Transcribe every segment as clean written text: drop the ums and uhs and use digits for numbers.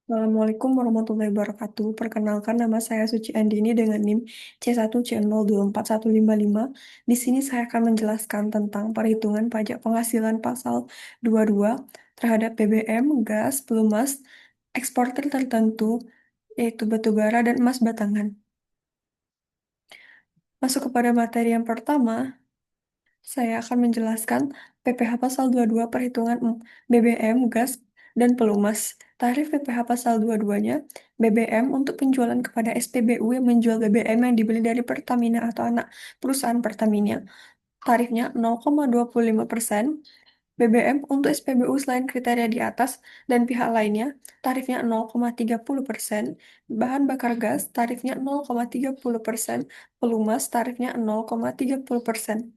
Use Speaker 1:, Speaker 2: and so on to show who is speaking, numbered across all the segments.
Speaker 1: Assalamualaikum warahmatullahi wabarakatuh. Perkenalkan nama saya Suci Andini dengan NIM C1C024155. Di sini saya akan menjelaskan tentang perhitungan pajak penghasilan pasal 22 terhadap BBM, gas, pelumas, eksportir tertentu, yaitu batu bara dan emas batangan. Masuk kepada materi yang pertama, saya akan menjelaskan PPh pasal 22 perhitungan BBM, gas, dan pelumas. Tarif PPh pasal 22-nya, BBM untuk penjualan kepada SPBU yang menjual BBM yang dibeli dari Pertamina atau anak perusahaan Pertamina. Tarifnya 0,25%. BBM untuk SPBU selain kriteria di atas dan pihak lainnya, tarifnya 0,30%. Bahan bakar gas, tarifnya 0,30%. Pelumas, tarifnya 0,30%.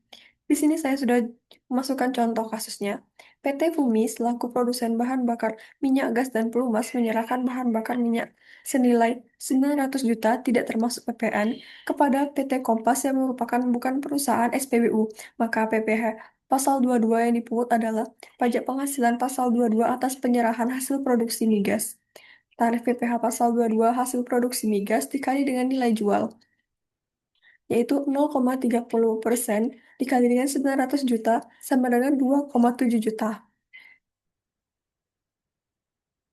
Speaker 1: Di sini saya sudah memasukkan contoh kasusnya. PT Fumi selaku produsen bahan bakar minyak gas dan pelumas menyerahkan bahan bakar minyak senilai 900 juta tidak termasuk PPN kepada PT Kompas yang merupakan bukan perusahaan SPBU. Maka PPh pasal 22 yang dipungut adalah pajak penghasilan pasal 22 atas penyerahan hasil produksi migas. Tarif PPh pasal 22 hasil produksi migas dikali dengan nilai jual, yaitu 0,30% dikali dengan 900 juta sama dengan 2,7 juta.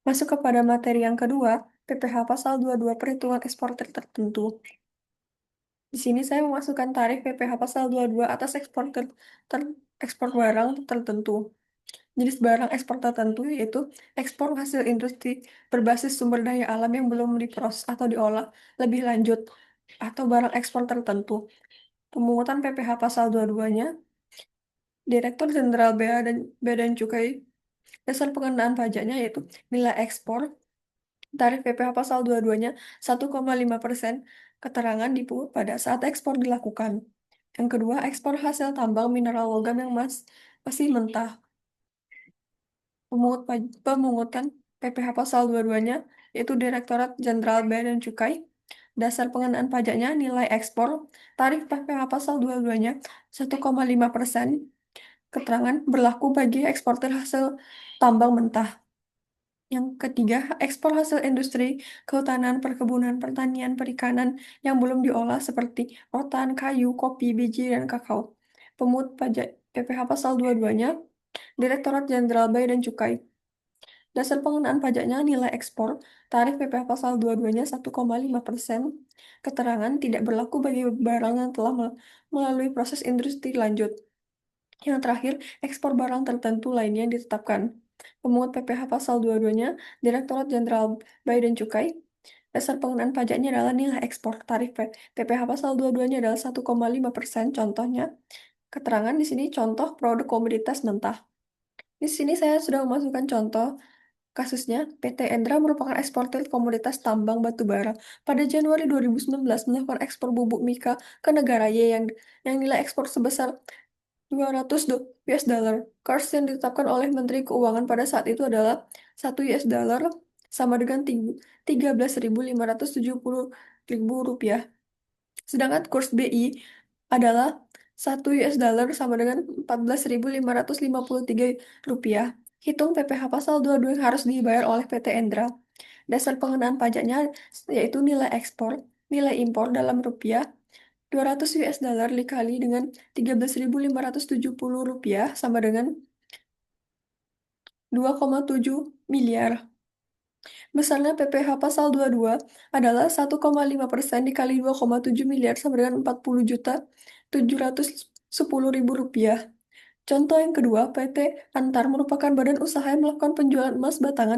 Speaker 1: Masuk kepada materi yang kedua, PPh pasal 22 perhitungan eksportir tertentu. Di sini saya memasukkan tarif PPh pasal 22 atas ekspor barang tertentu. Jenis barang ekspor tertentu yaitu ekspor hasil industri berbasis sumber daya alam yang belum diproses atau diolah lebih lanjut atau barang ekspor tertentu. Pemungutan PPh pasal 22-nya, Direktur Jenderal Bea dan Cukai, dasar pengenaan pajaknya yaitu nilai ekspor, tarif PPh pasal 22-nya 1,5%, keterangan dipungut pada saat ekspor dilakukan. Yang kedua, ekspor hasil tambang mineral logam yang masih mentah. Pemungutan PPh pasal 22-nya yaitu Direktorat Jenderal Bea dan Cukai, dasar pengenaan pajaknya nilai ekspor, tarif PPh pasal 22-nya 1,5%, keterangan berlaku bagi eksportir hasil tambang mentah. Yang ketiga, ekspor hasil industri, kehutanan, perkebunan, pertanian, perikanan yang belum diolah seperti rotan, kayu, kopi, biji, dan kakao. Pemungut pajak PPh pasal 22-nya, Direktorat Jenderal Bea dan Cukai. Dasar pengenaan pajaknya nilai ekspor, tarif PPh pasal 22-nya 1,5%, keterangan tidak berlaku bagi barang yang telah melalui proses industri lanjut. Yang terakhir, ekspor barang tertentu lainnya yang ditetapkan. Pemungut PPh pasal 22-nya, Direktorat Jenderal Bea dan Cukai. Dasar pengenaan pajaknya adalah nilai ekspor. Tarif PPh pasal 22-nya adalah 1,5%. Contohnya, keterangan di sini contoh produk komoditas mentah. Di sini saya sudah memasukkan contoh kasusnya. PT Endra merupakan eksportir komoditas tambang batu bara. Pada Januari 2019 melakukan ekspor bubuk mika ke negara Y yang nilai ekspor sebesar 200 US dollar. Kurs yang ditetapkan oleh Menteri Keuangan pada saat itu adalah 1 US dollar sama dengan 13.570 ribu rupiah. Sedangkan kurs BI adalah 1 US dollar sama dengan 14.553 rupiah. Hitung PPh pasal 22 yang harus dibayar oleh PT Endra. Dasar pengenaan pajaknya yaitu nilai ekspor, nilai impor dalam rupiah, 200 US dollar dikali dengan 13.570 rupiah sama dengan 2,7 miliar. Besarnya PPh pasal 22 adalah 1,5% dikali 2,7 miliar sama dengan 40.710.000 rupiah. Contoh yang kedua, PT Antar merupakan badan usaha yang melakukan penjualan emas batangan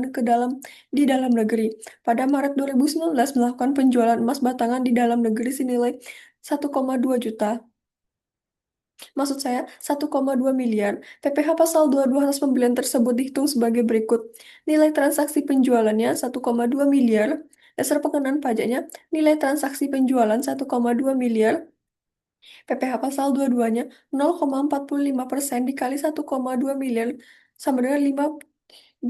Speaker 1: di dalam negeri. Pada Maret 2019 melakukan penjualan emas batangan di dalam negeri senilai 1,2 juta. Maksud saya 1,2 miliar. PPh pasal 22 atas pembelian tersebut dihitung sebagai berikut. Nilai transaksi penjualannya 1,2 miliar. Dasar pengenaan pajaknya nilai transaksi penjualan 1,2 miliar. PPh pasal 22-nya 0,45% dikali 1,2 miliar sama dengan 5.400.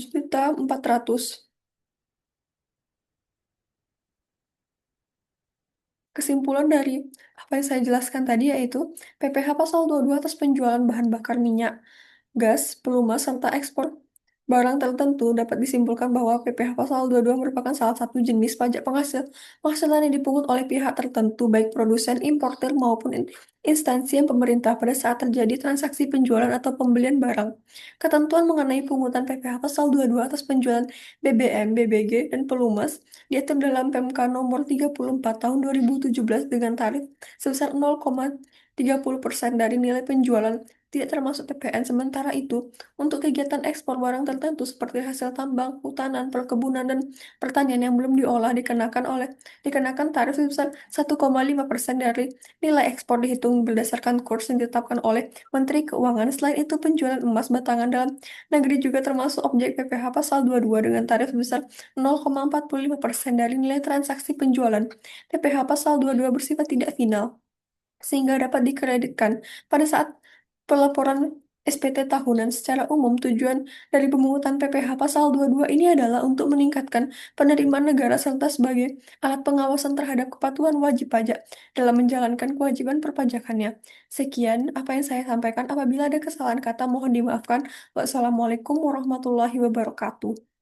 Speaker 1: Kesimpulan dari apa yang saya jelaskan tadi yaitu PPh pasal 22 atas penjualan bahan bakar minyak, gas, pelumas, serta ekspor Barang tertentu dapat disimpulkan bahwa PPh Pasal 22 merupakan salah satu jenis pajak penghasilan yang dipungut oleh pihak tertentu, baik produsen, importer, maupun instansi yang pemerintah pada saat terjadi transaksi penjualan atau pembelian barang. Ketentuan mengenai pungutan PPh Pasal 22 atas penjualan BBM, BBG, dan pelumas diatur dalam PMK nomor 34 tahun 2017 dengan tarif sebesar 0,30% dari nilai penjualan, tidak termasuk PPN. Sementara itu, untuk kegiatan ekspor barang tertentu seperti hasil tambang, hutanan, perkebunan, dan pertanian yang belum diolah dikenakan tarif sebesar 1,5% dari nilai ekspor dihitung berdasarkan kurs yang ditetapkan oleh Menteri Keuangan. Selain itu, penjualan emas batangan dalam negeri juga termasuk objek PPh Pasal 22 dengan tarif sebesar 0,45% dari nilai transaksi penjualan. PPh Pasal 22 bersifat tidak final sehingga dapat dikreditkan pada saat pelaporan SPT tahunan. Secara umum, tujuan dari pemungutan PPh Pasal 22 ini adalah untuk meningkatkan penerimaan negara serta sebagai alat pengawasan terhadap kepatuhan wajib pajak dalam menjalankan kewajiban perpajakannya. Sekian apa yang saya sampaikan. Apabila ada kesalahan kata, mohon dimaafkan. Wassalamualaikum warahmatullahi wabarakatuh.